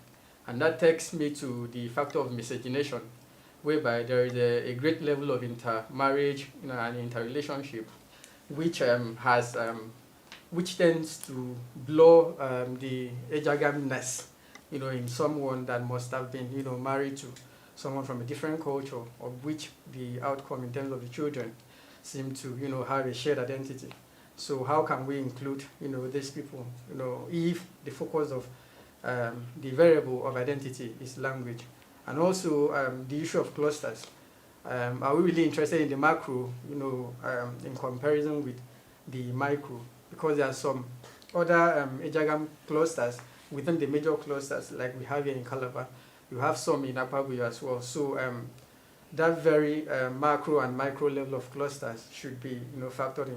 And that takes me to the factor of miscegenation, whereby there is a great level of intermarriage, and interrelationship, which which tends to blow the Ejaghamness, in someone that must have been, married to someone from a different culture, of which the outcome in terms of the children seem to, have a shared identity. So how can we include, these people, if the focus of the variable of identity is language? And also the issue of clusters. Are we really interested in the macro, in comparison with the micro? Because there are some other Ejagham clusters within the major clusters, like we have here in Calabar. You have some in Apabuya as well. So that very macro and micro level of clusters should be, factored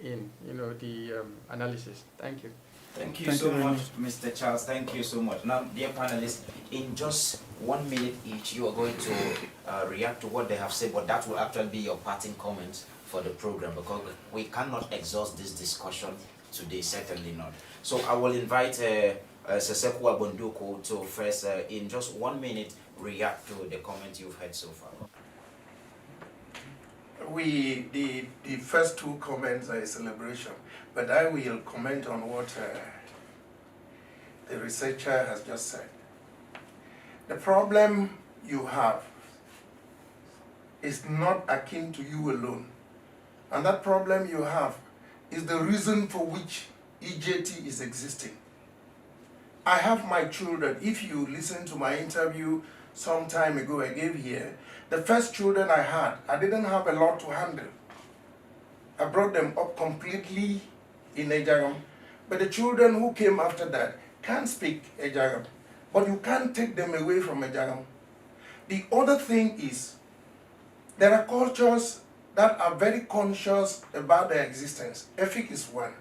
in the analysis. Thank you. Thank you so much, Mr. Charles. Thank you so much. Now, dear panelists, in just 1 minute each, you are going to react to what they have said, but that will actually be your parting comments for the program, because we cannot exhaust this discussion today, certainly not. So I will invite Seseku Abonduko to first, in just 1 minute, react to the comments you've heard so far. The first two comments are a celebration, but I will comment on what the researcher has just said. The problem you have is not akin to you alone, and that problem you have is the reason for which EJT is existing. I have my children. If you listen to my interview some time ago I gave here, the first children I had, I didn't have a lot to handle. I brought them up completely in Ejagham, but the children who came after that can't speak Ejagham, but you can't take them away from Ejagham. The other thing is, there are cultures that are very conscious about their existence. Efik is one,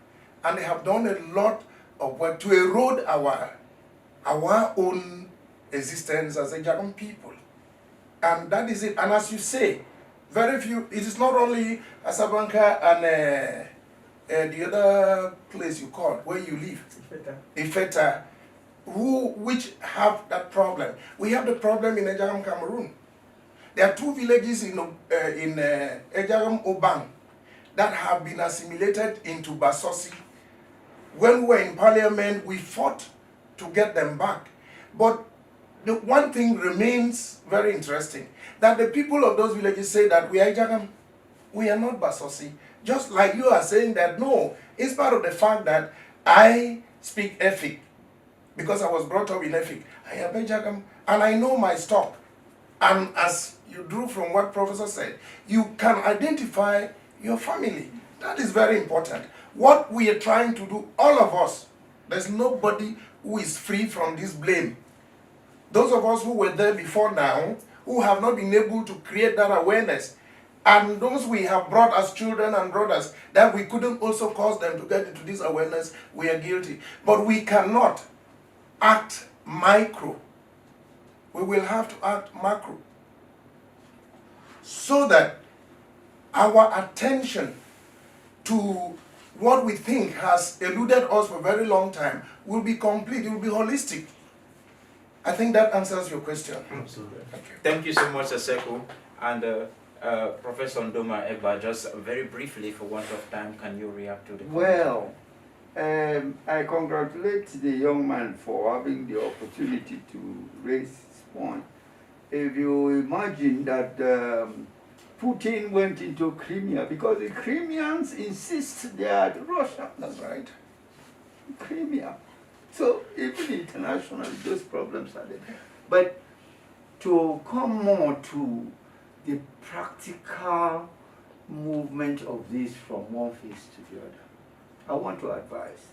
and they have done a lot of work to erode our own existence as Ejagham people. And that is it. And as you say, very few, it is not only Asabanka and the other place you called, where you live, Ifeta, which have that problem. We have the problem in Ejagham, Cameroon. There are 2 villages in Ejagham Obang that have been assimilated into Basosi. When we were in parliament, we fought to get them back. But the one thing remains very interesting, that the people of those villages say that we are Ejagham, we are not Basosi. Just like you are saying that, no, it's part of the fact that I speak Efik, because I was brought up in Efik. I am Ejagham, and I know my stock. And as you drew from what Professor said, you can identify your family. That is very important. What we are trying to do, all of us, there's nobody who is free from this blame. Those of us who were there before now, who have not been able to create that awareness, and those we have brought as children and brothers, that we couldn't also cause them to get into this awareness, we are guilty. But we cannot act micro. We will have to act macro, so that our attention to what we think has eluded us for a very long time will be complete, it will be holistic. I think that answers your question. Absolutely. Thank you so much, Aseko. And Professor Ndoma Egba, just very briefly, for want of time, can you react to the comment? Well, I congratulate the young man for having the opportunity to raise his point. If you imagine that Putin went into Crimea because the Crimeans insist they are Russia. That's right. Crimea. So even internationally, those problems are there. But to come more to the practical movement of this from one phase to the other, I want to advise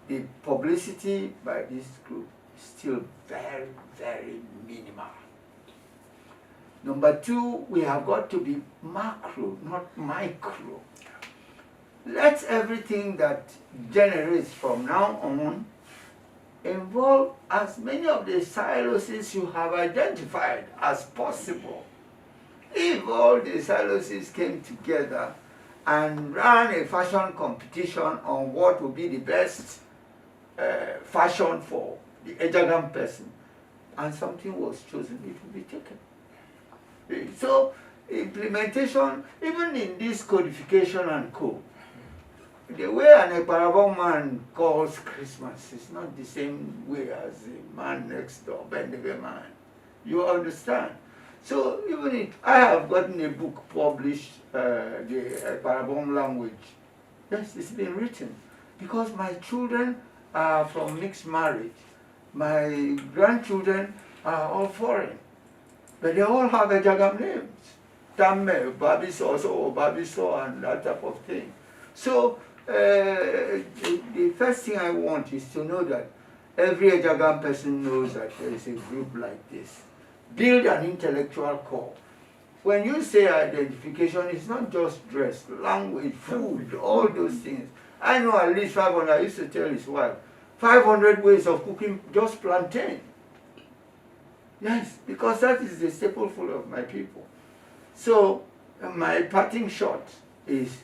the publicity by this group is still very, very minimal. Number two, we have got to be macro, not micro. Let everything that generates from now on involve as many of the silos you have identified as possible. If all the silos came together and ran a fashion competition on what would be the best fashion for the Ejagham person, and something was chosen, it would be taken. So implementation, even in this codification and code, the way an Eparabong man calls Christmas is not the same way as the man next door, Bendigo man. You understand? So even if I have gotten a book published, the Eparabong language, yes, it's been written. Because my children are from mixed marriage. My grandchildren are all foreign. But they all have Ejagham names. Tamme, Babiso, Babiso, and that type of thing. So the first thing I want is to know that every Ejagham person knows that there is a group like this. Build an intellectual core. When you say identification, it's not just dress, language, food, all those things. I know at least 500, I used to tell his wife, 500 ways of cooking just plantain. Yes, because that is the staple food of my people. So my parting shot is,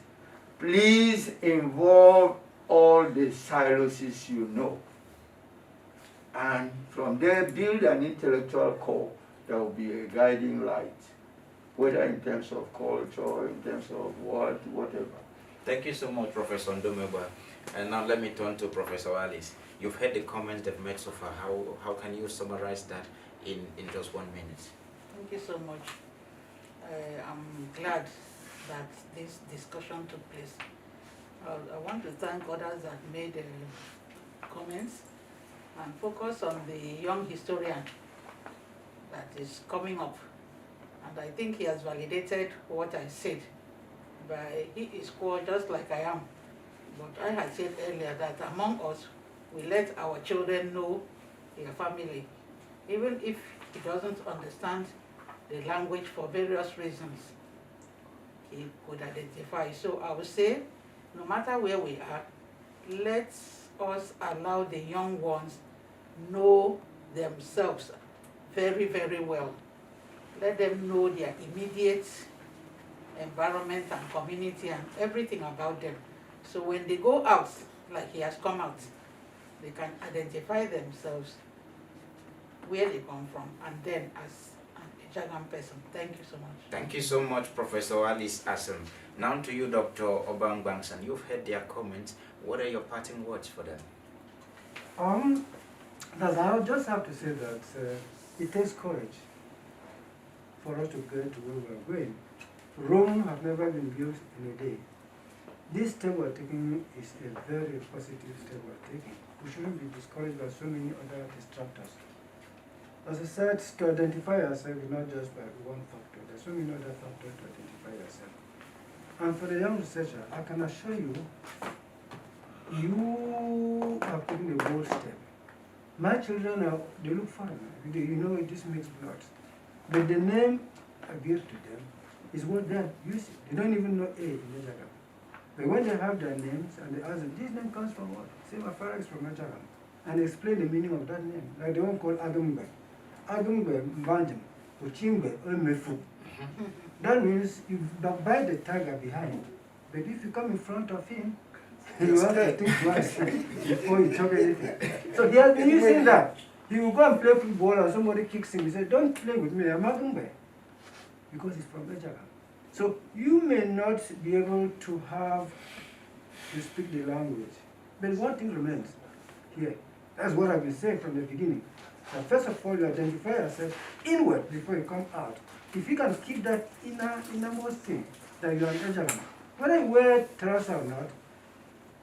please involve all the silos you know. And from there, build an intellectual core that will be a guiding light, whether in terms of culture or in terms of whatever. Thank you so much, Professor Ndomegba. And now let me turn to Professor Alice. You've heard the comments they've made so far. How can you summarize that in just 1 minute? Thank you so much. I'm glad that this discussion took place. I want to thank others that made comments and focus on the young historian that is coming up. And I think he has validated what I said. He is poor just like I am. But I had said earlier that among us, we let our children know their family. Even if he doesn't understand the language for various reasons, he could identify. So I would say, no matter where we are, let us allow the young ones know themselves very, very well. Let them know their immediate environment and community and everything about them. So when they go out, like he has come out, they can identify themselves, where they come from, and then as an Ejagham person. Thank you so much. Thank you so much, Professor Alice Assam. Now to you, Dr. Obang Bangsan. You've heard their comments. What are your parting words for them? I just have to say that it takes courage for us to get to where we are going. Rome has never been built in a day. This step we're taking is a very positive step we're taking. We shouldn't be discouraged by so many other distractors. As I said, to identify yourself is not just by one factor. There's so many other factors to identify yourself. And for the young researcher, I can assure you, you have taken a bold step. My children, they look foreign. You know, this makes blood. But the name appears to them is what they're using. They don't even know A in Ejagham. But when they have their names and they ask them, this name comes from what? Say my father is from Ejagham. And explain the meaning of that name. Like the one called Agumbe. Agumbe Mbanjim, Uchimbe, Olmefu. That means you buy the tiger behind, But if you come in front of him, you have to think twice before you talk anything. So he has been using that. He will go and play football and somebody kicks him. He said, don't play with me, I'm Agumbe. Because he's from Ejagham. So you may not be able to speak the language. But one thing remains here. That's what I've been saying from the beginning. Now, first of all, you identify yourself inward before you come out. If you can keep that innermost thing, that you are an Ejagham, whether you wear trousers or not,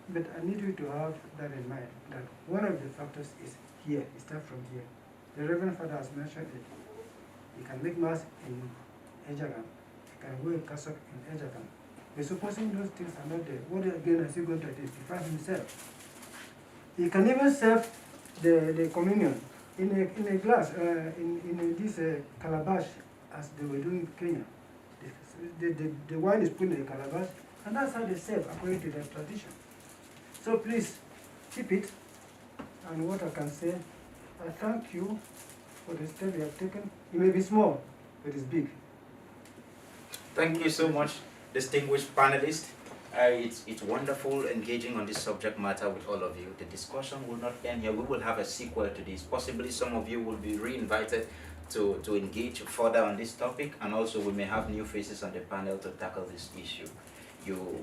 but I need you to have that in mind, that one of the factors is here, it starts from here. The Reverend Father has mentioned it. You can make mass in Ejagham, you can wear a cassock in Ejagham. But supposing those things are not there, what again is he going to identify himself? He can even serve the communion in a glass, in this calabash, as they were doing in Kenya. The wine is put in a calabash, and that's how they serve according to their tradition. So please, keep it. And what I can say, I thank you for the step you have taken. It may be small, but it's big. Thank you so much, distinguished panelists. It's wonderful engaging on this subject matter with all of you. The discussion will not end here. We will have a sequel to this. Possibly some of you will be re-invited to engage further on this topic, and also we may have new faces on the panel to tackle this issue.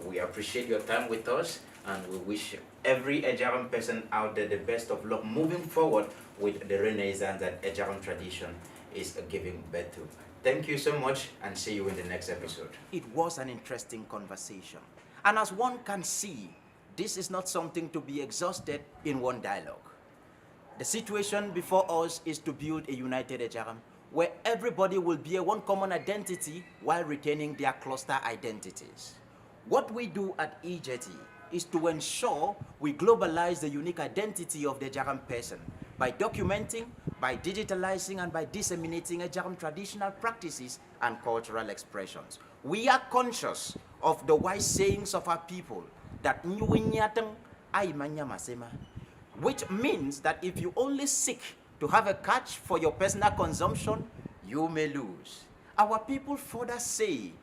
We appreciate your time with us, and we wish every Ejagham person out there the best of luck moving forward with the renaissance that Ejagham tradition is giving birth to. Thank you so much, and see you in the next episode. It was an interesting conversation. And as one can see, this is not something to be exhausted in one dialogue. The situation before us is to build a united Ejagham where everybody will bear one common identity while retaining their cluster identities. What we do at EJT is to ensure we globalize the unique identity of the Ejagham person by documenting, by digitalizing, and by disseminating Ejagham traditional practices and cultural expressions. We are conscious of the wise sayings of our people that which means that if you only seek to have a catch for your personal consumption, you may lose. Our people further say,